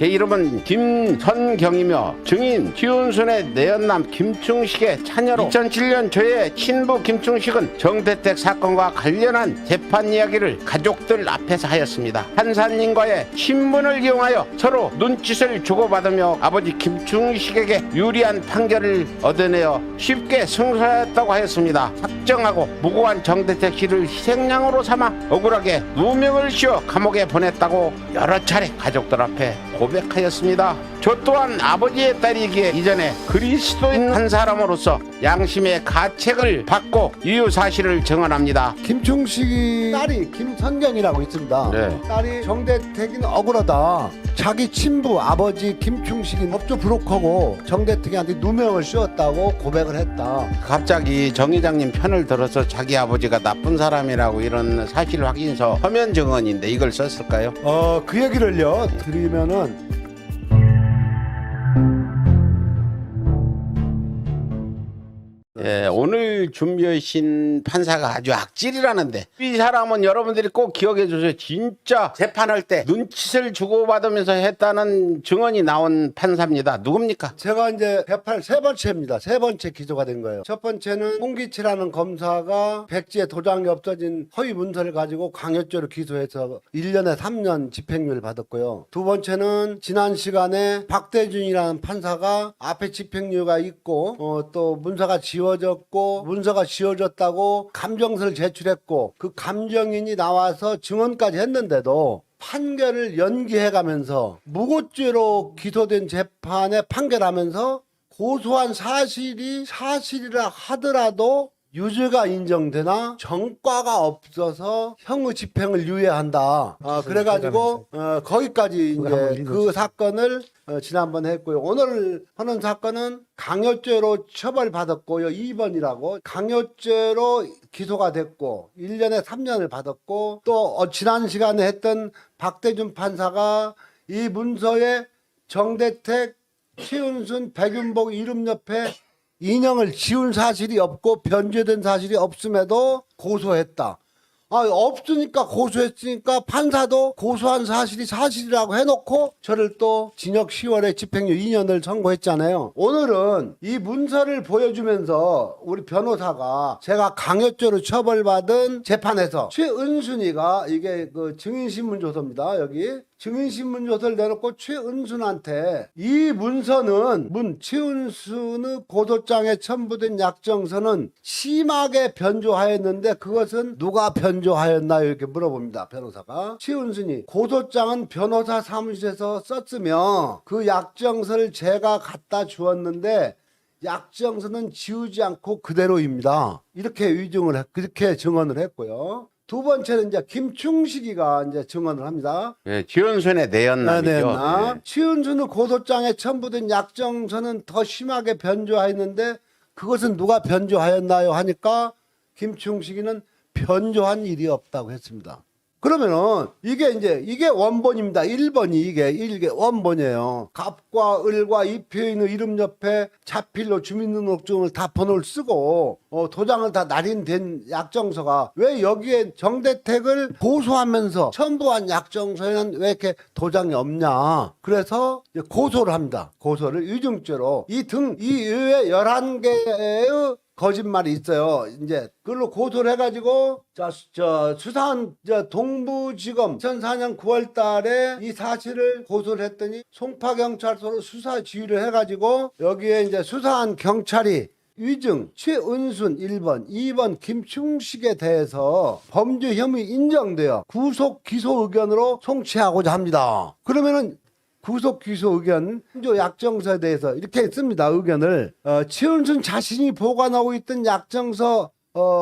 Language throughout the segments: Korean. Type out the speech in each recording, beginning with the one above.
제 이름은 김선경이며 증인 최은순의 내연남 김충식의 차녀로 2007년 저의 친부 김충식은 정대택 사건과 관련한 재판 이야기를 가족들 앞에서 하였습니다. 판사님과의 신문을 이용하여 서로 눈짓을 주고받으며 아버지 김충식에게 유리한 판결을 얻어내어 쉽게 승소하였다고 하였습니다. 확정하고 무고한 정대택 씨를 희생양으로 삼아 억울하게 누명을 씌워 감옥에 보냈다고 여러 차례 가족들 앞에 고백하였습니다. 저 또한 아버지의 딸이기에 이전에 그리스도인 한 사람으로서 양심의 가책을 받고 이유 사실을 증언합니다. 김충식이 딸이 김선경이라고 있습니다. 네. 딸이 정대택이는 억울하다. 자기 친부 아버지 김충식이 법조 브로커고 정대택이한테 누명을 씌웠다고 고백을 했다. 갑자기 정 회장님 편을 들어서 자기 아버지가 나쁜 사람이라고 이런 사실 확인서 서면 증언인데 이걸 썼을까요? 그 얘기를요 드리면은 예, 오늘 준비하신 판사가 아주 악질이라는데 이 사람은 여러분들이 꼭 기억해 주세요. 진짜 재판할 때 눈짓을 주고받으면서 했다는 증언이 나온 판사입니다. 누굽니까? 제가 이제 재판 세 번째입니다. 세 번째 기소가 된 거예요. 첫 번째는 홍기치라는 검사가 백지에 도장이 없어진 허위 문서를 가지고 강요죄로 기소해서 1년에 3년 집행유예를 받았고요. 두 번째는 지난 시간에 박대준이라는 판사가 앞에 집행유예가 있고 또 문서가 지워졌고 문서가 지워졌다고 감정서를 제출했고 그 감정인이 나와서 증언까지 했는데도 판결을 연기해가면서 무고죄로 기소된 재판에 판결하면서 고소한 사실이 사실이라 하더라도 유죄가 인정되나 정과가 없어서 형의 집행을 유예한다. 그래가지고 거기까지 이제 그 사건을 지난번에 했고요. 오늘 하는 사건은 강요죄로 처벌받았고요. 2번이라고 강요죄로 기소가 됐고 1년에 3년을 받았고 또 지난 시간에 했던 박대준 판사가 이 문서에 정대택, 최은순, 백윤복 이름 옆에 인형을 지운 사실이 없고 변제된 사실이 없음에도 고소했다. 없으니까 고소했으니까 판사도 고소한 사실이 사실이라고 해놓고 저를 또 징역 10월에 집행유예 2년을 선고했잖아요. 오늘은 이 문서를 보여주면서 우리 변호사가 제가 강요죄로 처벌받은 재판에서 최은순이가 이게 그 증인신문조서입니다. 여기 증인신문조서를 내놓고 최은순한테 이 문서는 최은순의 고소장에 첨부된 약정서는 심하게 변조하였는데 그것은 누가 변조하였나요? 이렇게 물어봅니다. 변호사가. 최은순이 고소장은 변호사 사무실에서 썼으며 그 약정서를 제가 갖다 주었는데 약정서는 지우지 않고 그대로입니다. 이렇게 그렇게 증언을 했고요. 두 번째는 이제 김충식이가 이제 증언을 합니다. 예, 최은순의 내연남이죠. 내연남. 최은순의 고소장에 첨부된 약정서는 더 심하게 변조하였는데 그것은 누가 변조하였나요? 하니까 김충식이는 변조한 일이 없다고 했습니다. 그러면은 이게 원본입니다. 1번이 이게 원본이에요. 갑과 을과 이 표현의 이름 옆에 자필로 주민등록증을 다 번호를 쓰고 도장을 다 날인된 약정서가 왜 여기에 정대택을 고소하면서 첨부한 약정서에는 왜 이렇게 도장이 없냐. 그래서 이제 고소를 합니다. 고소를 위증죄로 이 외에 11개의 거짓말이 있어요. 이제 그걸로 고소를 해가지고 수사한 동부지검 2004년 9월달에 이 사실을 고소를 했더니 송파경찰서로 수사 지휘를 해가지고 여기에 이제 수사한 경찰이 위증 최은순 1번, 2번 김충식에 대해서 범죄 혐의 인정되어 구속 기소 의견으로 송치하고자 합니다. 그러면은 구속 기소 의견 약정서에 대해서 이렇게 씁니다. 의견을 최은순 자신이 보관하고 있던 약정서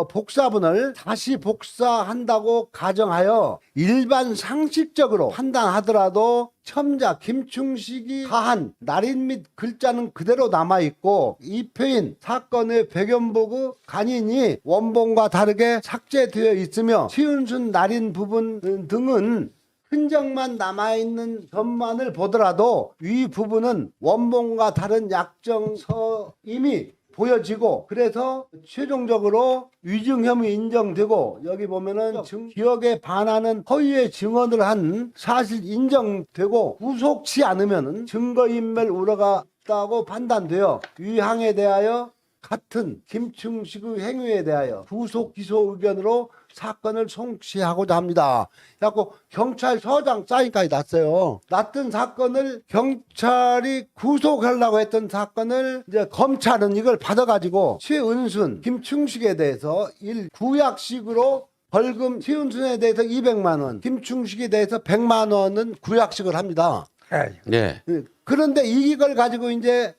복사본을 다시 복사한다고 가정하여 일반 상식적으로 판단하더라도 첨자 김충식이 가한 날인 및 글자는 그대로 남아있고 이 표인 사건의 백연복의 간인이 원본과 다르게 삭제되어 있으며 최은순 날인 부분 등은 흔적만 남아있는 것만을 보더라도 위 부분은 원본과 다른 약정서 이미 보여지고 그래서 최종적으로 위증 혐의 인정되고 여기 보면은 기억에 반하는 허위의 증언을 한 사실 인정되고 구속치 않으면은 증거인멸 우려가 있다고 판단되어 위항에 대하여 같은 김충식의 행위에 대하여 구속 기소 의견으로 사건을 송치하고자 합니다. 그래갖고 경찰서장 사인까지 났어요. 났던 사건을 경찰이 구속하려고 했던 사건을 이제 검찰은 이걸 받아가지고 최은순, 김충식에 대해서 구약식으로 벌금, 최은순에 대해서 200만 원, 김충식에 대해서 100만 원은 구약식을 합니다. 네. 그런데 이걸 가지고 이제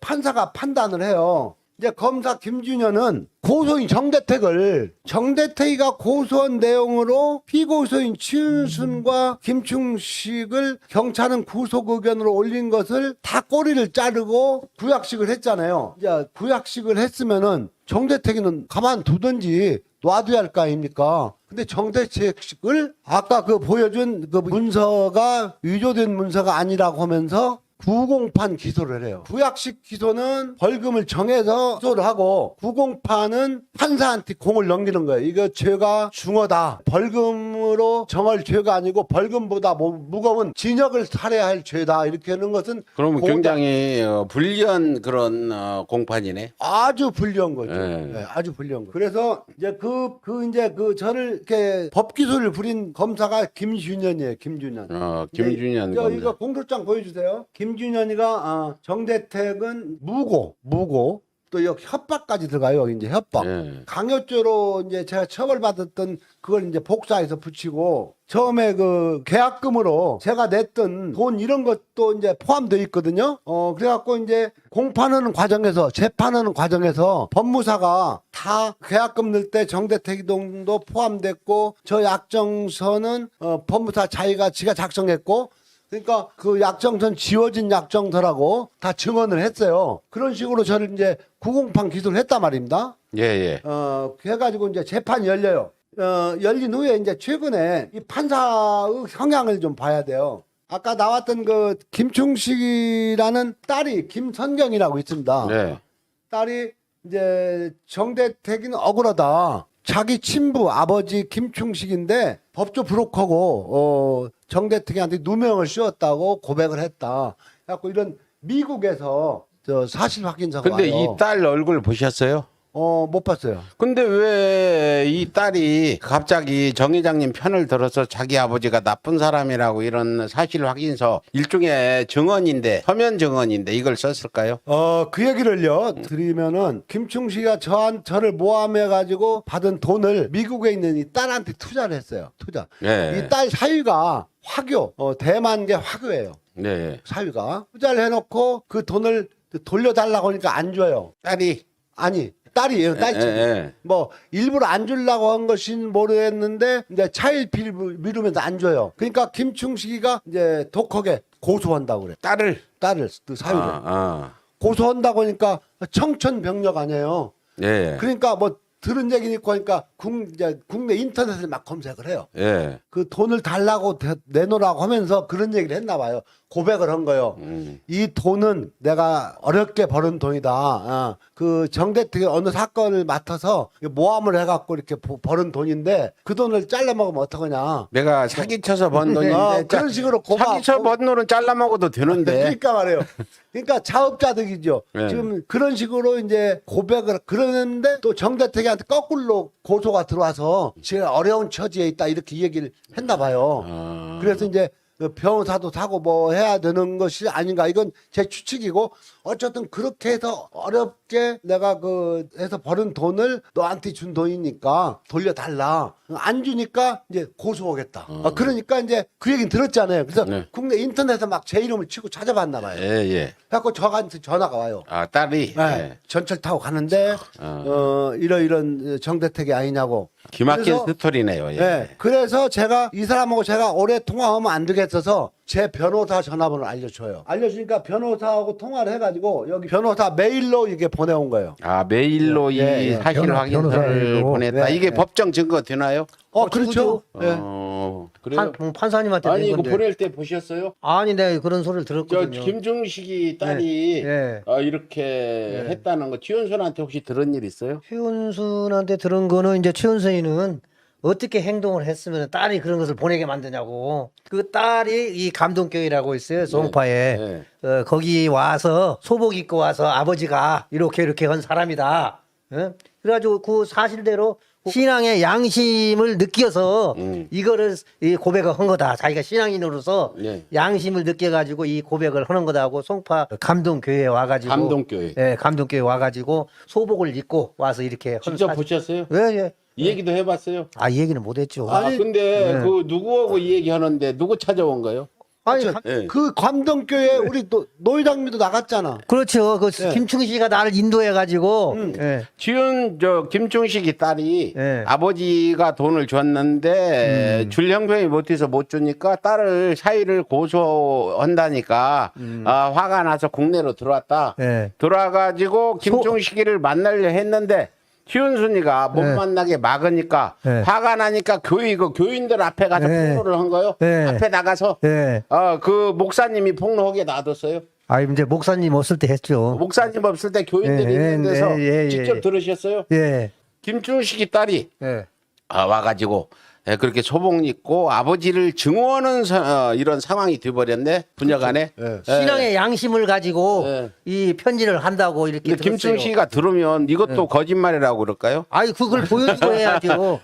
판사가 판단을 해요. 이제 검사 김준현은 고소인 정대택이가 고소한 내용으로 피고소인 최은순과 김충식을 경찰은 구속 의견으로 올린 것을 다 꼬리를 자르고 구약식을 했잖아요. 이제 구약식을 했으면은 정대택이는 가만두든지 놔둬야 할 거 아닙니까? 근데 정대택을 아까 그 보여준 그 문서가 위조된 문서가 아니라고 하면서 구공판 기소를 해요. 구약식 기소는 벌금을 정해서 기소를 하고 구공판은 판사한테 공을 넘기는 거예요. 이거 죄가 중하다. 벌금으로 정할 죄가 아니고 벌금보다 무거운 징역을 살해야 할 죄다. 이렇게 하는 것은 그럼 굉장히 불리한 그런 공판이네. 아주 불리한 거죠. 네. 네, 아주 불리한 거. 그래서 이제 저를 이렇게 법 기소를 부린 검사가 김준현이에요. 김준현. 김준현 이거 검사. 공소장 보여주세요. 김준현이가 정대택은 무고 또 여기 협박까지 들어가요. 여기 이제 협박. 네. 강요죄로 이제 제가 처벌받았던 그걸 이제 복사해서 붙이고 처음에 그 계약금으로 제가 냈던 돈 이런 것도 이제 포함되어 있거든요. 그래갖고 이제 공판하는 과정에서 재판하는 과정에서 법무사가 다 계약금 넣을 때 정대택 동도 포함됐고 저 약정서는 법무사 자기가 지가 작성했고 그러니까 그 약정서는 지워진 약정서라고 다 증언을 했어요. 그런 식으로 저를 이제 구공판 기소를 했단 말입니다. 예. 그래가지고 이제 재판이 열려요. 열린 후에 이제 최근에 이 판사의 성향을 좀 봐야 돼요. 아까 나왔던 그 김충식이라는 딸이 김선경이라고 있습니다. 네. 딸이 이제 정대택이는 억울하다. 자기 친부 아버지 김충식인데 법조 브로커고 정대택한테 누명을 씌웠다고 고백을 했다. 그래갖고 이런 미국에서 저 사실 확인서가 근데 와요. 이 딸 얼굴 보셨어요? 못 봤어요. 근데 왜 이 딸이 갑자기 정 회장님 편을 들어서 자기 아버지가 나쁜 사람이라고 이런 사실 확인서 일종의 증언인데 서면 증언인데 이걸 썼을까요? 그 얘기를요 드리면은 김충식이가 저를 모함해 가지고 받은 돈을 미국에 있는 이 딸한테 투자를 했어요. 투자. 네. 이 딸 사위가 화교, 대만계 화교예요. 네. 사위가 투자를 해놓고 그 돈을 돌려달라고 하니까 안 줘요. 아니 딸이에요. 딸이 뭐 일부러 안 주려고 한 것인 모르겠는데 이제 차일 미루면서 안 줘요. 그러니까 김충식이가 이제 독하게 고소한다고 그래. 딸을 그 사위를 고소한다고 하니까 청천벽력 아니에요. 네. 그러니까 뭐 들은 얘기는 있고 하니까 국내 인터넷에 막 검색을 해요. 예. 그 돈을 달라고 내놓으라고 하면서 그런 얘기를 했나 봐요. 고백을 한 거예요. 이 돈은 내가 어렵게 벌은 돈이다. 그 정대택이 어느 사건을 맡아서 모함을 해갖고 이렇게 벌은 돈인데 그 돈을 잘라 먹으면 어떡하냐. 내가 사기쳐서 번 돈인데 그런 식으로 사기쳐 번 돈은 잘라 먹어도 되는데. 그러니까 말이에요. 그러니까 자업자득이죠. 네. 지금 그런 식으로 이제 고백을 그러는데 또 정대택한테 거꾸로 고소가 들어와서 제가 어려운 처지에 있다 이렇게 얘기를 했나 봐요. 그래서 이제 변호사도 사고 뭐 해야 되는 것이 아닌가 이건 제 추측이고 어쨌든 그렇게 해서 어렵게 내가 해서 버는 돈을 너한테 준 돈이니까 돌려달라. 안 주니까 이제 고소하겠다. 그러니까 이제 그 얘기는 들었잖아요. 그래서 네. 국내 인터넷에 막 제 이름을 치고 찾아봤나 봐요. 예. 그래갖고 저한테 전화가 와요. 딸이 네. 전철 타고 가는데 이런 정대택이 아니냐고. 기막힌 그래서 스토리네요. 예. 네. 그래서 제가 이 사람하고 제가 오래 통화하면 안 되겠어서 제 변호사 전화번호를 알려줘요. 알려주니까 변호사하고 통화를 해가지고 여기 변호사 메일로 이게 보내온 거예요. 아, 메일로 이 예, 예. 사실 변호사 확인서를 메일로. 보냈다. 네, 이게 네. 법정 증거 되나요? 그렇죠. 예. 그래요? 판사님한테 아니 낸 이거 건데. 보낼 때 보셨어요? 아니, 내가 그런 소리를 저 들었거든요. 김중식이 딸이 예. 이렇게 했다는 거 최윤선한테 혹시 들은 일 있어요? 최은순한테 들은 거는 이제 최은순이는 어떻게 행동을 했으면 딸이 그런 것을 보내게 만드냐고. 그 딸이 이 감동교회라고 있어요. 송파에. 네. 거기 와서 소복 입고 와서 아버지가 이렇게 한 사람이다. 예? 그래가지고 그 사실대로 신앙의 양심을 느껴서 이거를 이 고백을 한 거다. 자기가 신앙인으로서 네. 양심을 느껴가지고 이 고백을 하는 거다고 송파 감동교회에 와가지고. 감동교회. 예, 감동교회 와가지고 소복을 입고 와서 이렇게 한 직접 사실- 보셨어요? 예, 예. 이 얘기도 해봤어요? 아, 이 얘기는 못했죠. 아 근데 그 누구하고 이 얘기 하는데 누구 찾아온 거요? 아니, 예. 그 감동교회 우리 노회장님도 나갔잖아. 그렇죠. 그 김충식이가 나를 인도해가지고. 예. 김충식이 딸이 예. 아버지가 돈을 줬는데 줄 형편이 못해서 못 주니까 딸을 사위를 고소한다니까 화가 나서 국내로 들어왔다. 예. 들어와가지고 김충식이를 만나려 했는데 최은순이가 못 예. 만나게 막으니까 예. 화가 나니까 교인들 앞에 가서 예. 폭로를 한 거요. 예. 앞에 나가서 예. 그 목사님이 폭로하게 놔뒀어요. 아, 이제 목사님 없을 때 했죠. 목사님 없을 때 교인들이 예, 있는 데서 예. 직접 들으셨어요? 예. 김충식이 딸이 예. 와가지고 그렇게 소복 입고 아버지를 증오하는 이런 상황이 돼버렸네 부녀간에. 예. 신앙의 양심을 가지고 예. 이 편지를 한다고 이렇게 근데 들었어요. 김충식이가 들으면 이것도 거짓말이라고 그럴까요? 아니, 그걸 보여주고 해야죠.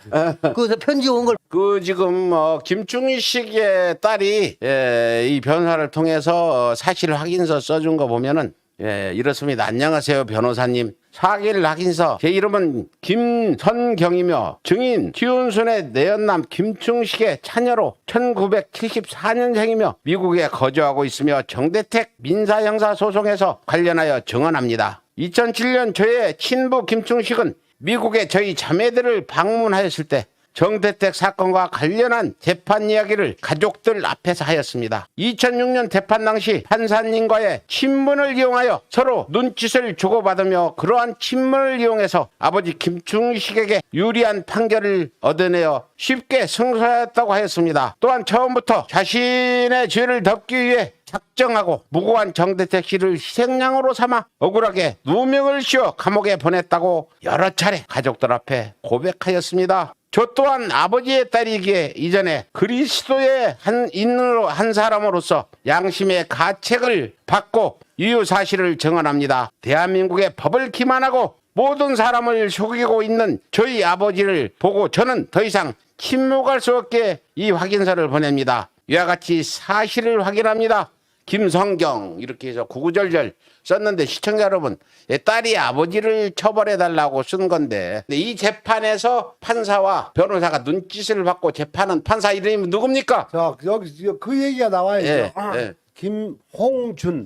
그 편지 온 걸. 그 지금 김충식의 딸이 이 변호사를 통해서 사실 확인서 써준 거 보면은 이렇습니다. 안녕하세요 변호사님. 사실 확인서 제 이름은 김선경이며 증인 최은순의 내연남 김충식의 차녀로 1974년생이며 미국에 거주하고 있으며 정대택 민사형사소송에서 관련하여 증언합니다. 2007년 저의 친부 김충식은 미국에 저희 자매들을 방문하였을 때 정대택 사건과 관련한 재판 이야기를 가족들 앞에서 하였습니다. 2006년 재판 당시 판사님과의 친문을 이용하여 서로 눈짓을 주고받으며 그러한 친문을 이용해서 아버지 김충식에게 유리한 판결을 얻어내어 쉽게 승소하였다고 하였습니다. 또한 처음부터 자신의 죄를 덮기 위해 작정하고 무고한 정대택 씨를 희생양으로 삼아 억울하게 누명을 씌워 감옥에 보냈다고 여러 차례 가족들 앞에 고백하였습니다. 저 또한 아버지의 딸이기에 이전에 그리스도의 한 사람으로서 양심의 가책을 받고 이유 사실을 증언합니다. 대한민국의 법을 기만하고 모든 사람을 속이고 있는 저희 아버지를 보고 저는 더 이상 침묵할 수 없게 이 확인서를 보냅니다. 이와 같이 사실을 확인합니다. 김성경 이렇게 해서 구구절절 썼는데 시청자 여러분 딸이 아버지를 처벌해달라고 쓴 건데 이 재판에서 판사와 변호사가 눈짓을 받고 재판은 판사 이름이 누굽니까? 자, 여기 그 얘기가 나와야죠. 예, 예. 김홍준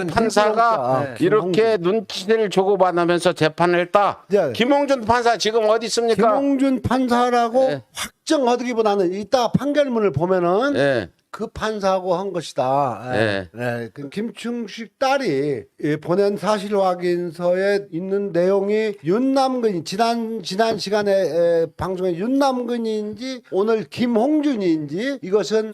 판사가 네. 이렇게 눈짓을 주고받으면서 재판을 했다. 네. 김홍준 판사 지금 어디 있습니까? 김홍준 판사라고 예. 확정하기보다는 이따 판결문을 보면은 예. 그 판사하고 한 것이다. 예. 그 김충식 딸이 보낸 사실 확인서에 있는 내용이 윤남근이 지난 시간에 방송에 윤남근인지 오늘 김홍준인지 이것은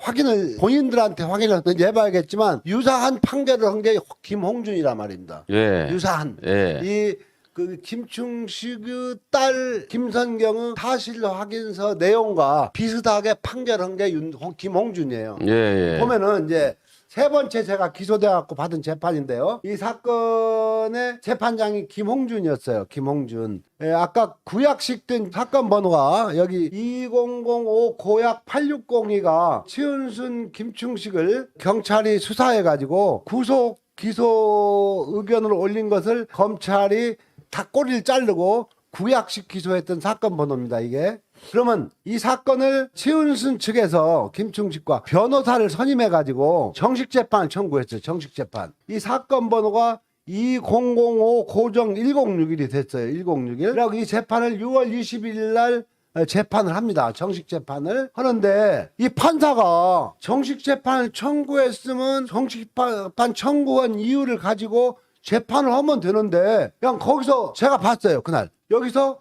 본인들한테 확인을 해봐야겠지만 유사한 판결을 한 게 김홍준이란 말입니다. 예. 유사한 예. 그 김충식의 딸 김선경의 사실 확인서 내용과 비슷하게 판결한 게 김홍준이에요. 예. 보면은 이제 세 번째 제가 기소돼 갖고 받은 재판인데요. 이 사건의 재판장이 김홍준이었어요. 김홍준. 아까 구약식 된 사건 번호가 여기 2005 고약 8602가 최은순 김충식을 경찰이 수사해 가지고 구속 기소 의견을 올린 것을 검찰이 다 꼬리를 자르고 구약식 기소했던 사건 번호입니다. 이게. 그러면 이 사건을 최은순 측에서 김충식과 변호사를 선임해 가지고 정식 재판을 청구했어요. 정식 재판. 이 사건 번호가 2005 고정 1061이 됐어요. 1061. 그리고 이 재판을 6월 21일 날 재판을 합니다. 정식 재판을 하는데 이 판사가 정식 재판을 청구했으면 정식 재판 청구한 이유를 가지고 재판을 하면 되는데 그냥 거기서 제가 봤어요. 그날 여기서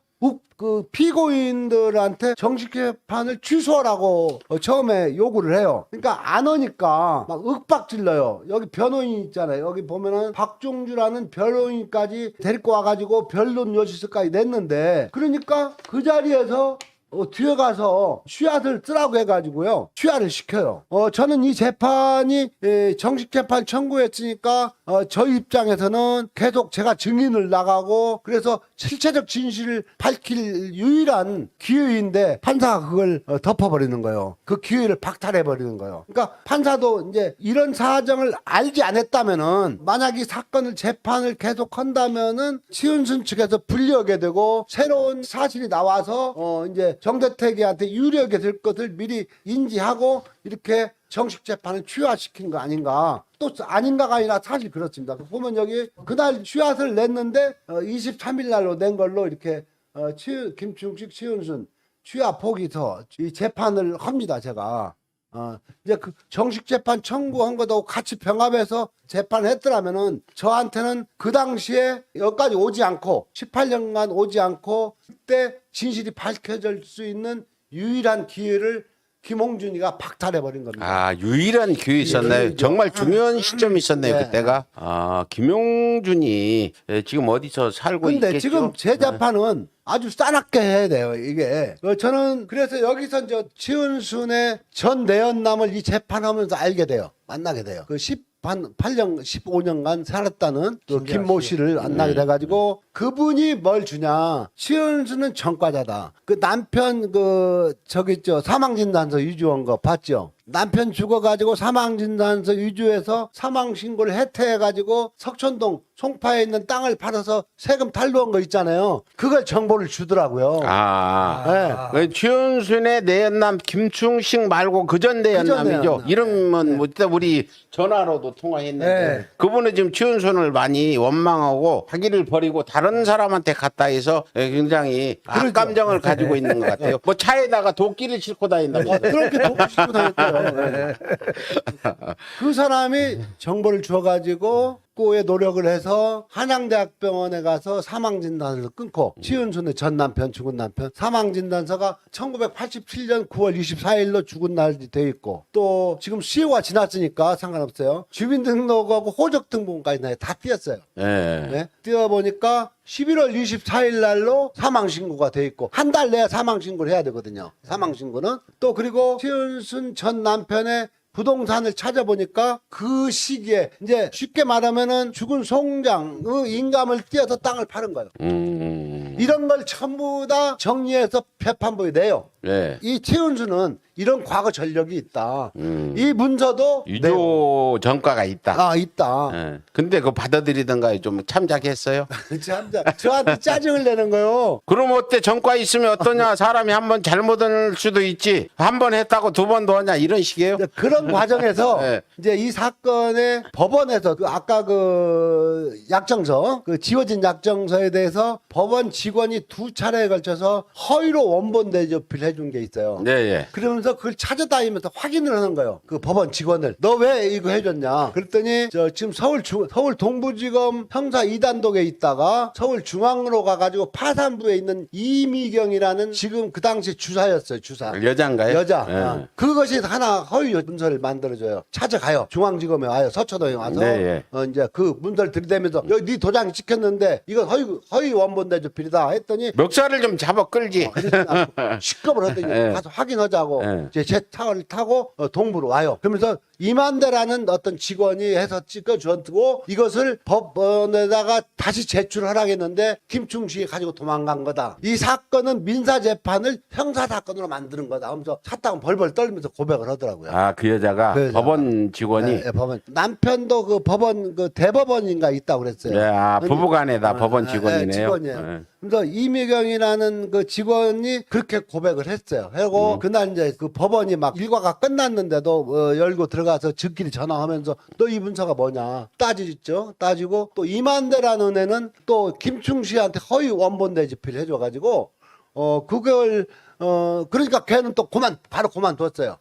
그 피고인들한테 정식 재판을 취소하라고 처음에 요구를 해요. 그러니까 안 하니까 막 윽박질러요. 여기 변호인 있잖아요. 여기 보면은 박종주라는 변호인까지 데리고 와가지고 변론 요지서까지 냈는데 그러니까 그 자리에서 뒤에 가서 취하를 쓰라고 해가지고요. 취하를 시켜요. 저는 이 재판이 정식 재판 청구했으니까 저희 입장에서는 계속 제가 증인을 나가고 그래서 실체적 진실을 밝힐 유일한 기회인데 판사가 그걸 덮어버리는 거예요. 그 기회를 박탈해버리는 거예요. 그러니까 판사도 이제 이런 사정을 알지 않았다면은 만약 이 사건을 재판을 계속 한다면은 치은순 측에서 불리하게 되고 새로운 사실이 나와서 이제 정대택이한테 유리하게 될 것을 미리 인지하고 이렇게 정식 재판을 취하시킨 거 아닌가. 또 아닌가가 아니라 사실 그렇습니다. 보면 여기 그날 취하를 냈는데 23일 날로 낸 걸로 이렇게 김충식, 치은순 취하 포기서 이 재판을 합니다. 제가 이제 그 정식 재판 청구한 것하고 같이 병합해서 재판했더라면은 저한테는 그 당시에 여기까지 오지 않고 18년간 오지 않고 그때 진실이 밝혀질 수 있는 유일한 기회를 김홍준이가 박탈해버린 겁니다. 아, 유일한 기회 있었나요? 정말 중요한 시점이 있었네요, 네. 그때가. 아, 김용준이 지금 어디서 살고 근데 있겠죠? 지금 제 재판은 아주 싸납게 해야 돼요, 이게. 저는 그래서 여기서 이제 치은순의 전 내연남을 이 재판하면서 알게 돼요. 만나게 돼요. 그 18년, 15년간 살았다는 그 김모 씨를 만나게 돼가지고 그분이 뭘 주냐. 치은순은 전과자다. 그 남편 저기 있죠. 사망진단서 유주한 거 봤죠? 남편 죽어가지고 사망진단서 유주해서 사망신고를 해태해가지고 석천동 송파에 있는 땅을 팔아서 세금 탈루한 거 있잖아요. 그걸 정보를 주더라고요. 그 최은순의 내연남 김충식 말고 그전 내연남이죠. 내연남. 이름은 뭐 이따 우리 전화로도 통화했는데 네. 그분은 지금 최은순을 많이 원망하고 자기를 버리고 다른 사람한테 갔다 해서 굉장히 악감정을 가지고 있는 것 같아요. 뭐 차에다가 도끼를 싣고 다닌다고. 그렇게 돕고 싶고 다녔대요. 그 사람이 정보를 줘가지고 꼬에 노력을 해서 한양대학병원에 가서 사망진단서를 끊고 치은순의 전 남편 죽은 남편 사망진단서가 1987년 9월 24일로 죽은 날이 돼 있고 또 지금 시효가 지났으니까 상관없어요. 주민등록하고 호적등본까지 다 띄었어요. 네. 띄어보니까 11월 24일 날로 사망신고가 돼 있고 한 달 내에 사망신고를 해야 되거든요. 사망신고는 또 그리고 치은순 전 남편의 부동산을 찾아보니까 그 시기에 이제 쉽게 말하면은 죽은 송장의 인감을 띄어서 땅을 파는 거예요. 이런 걸 전부 다 정리해서 재판부에 내요. 네. 이 최은수는 이런 과거 전력이 있다. 이 문서도 유조 전과가 있다. 있다. 예. 근데 그거 받아들이던가요? 좀 참작했어요? 참, 저한테 짜증을 내는 거요. 그럼 어때? 전과 있으면 어떠냐? 사람이 한 번 잘못할 수도 있지. 한 번 했다고 두 번 더 하냐? 이런 식이에요? 그런 과정에서 네. 이제 이 사건의 법원에서 아까 그 약정서, 그 지워진 약정서에 대해서 법원 직원이 두 차례에 걸쳐서 허위로 원본 대조필 해준 게 있어요. 네, 예. 그러면서 그걸 찾아다니면서 확인을 하는 거예요. 그 법원 직원을. 너 왜 이거 해줬냐? 그랬더니 지금 서울 동부지검 형사 2단독에 있다가 서울 중앙으로 가가지고 파산부에 있는 이미경이라는 지금 그 당시 주사였어요. 주사. 여자인가요? 여자. 예. 그것이 하나 허위 문서를 만들어줘요. 찾아가요. 중앙지검에 와요. 서초동에 와서 네, 예. 이제 그 문서를 들이대면서 여기 네 도장이 찍혔는데 이건 허위 원본 대조필이다 했더니 멱살을 좀 잡아 끌지. 시끄럽을 하더니 예. 가서 확인하자고 예. 이제 제 차를 타고 동부로 와요. 그러면서 이만대라는 어떤 직원이 해서 찍어주고 이것을 법원에다가 다시 제출하라고 했는데 김충식이 가지고 도망간 거다. 이 사건은 민사재판을 형사사건으로 만드는 거다 하면서 사탕 벌벌 떨면서 고백을 하더라고요. 아, 그 여자가 그 여자가. 법원 직원이. 네, 법원. 남편도 그 법원 그 대법원인가 있다고 그랬어요. 네, 부부간에다 법원 직원이네요. 직원이에요. 네. 그래서 이미경이라는 그 직원이 그렇게 고백을 했어요. 하고 그날 이제 그 법원이 막 일과가 끝났는데도 열고 들어가서 즉끼리 전화하면서 너 이 문서가 뭐냐 따지죠. 따지고 또 이만대라는 애는 또 김충식한테 허위 원본 대지필 해줘가지고 그걸 그러니까 걔는 또 바로 그만뒀어요.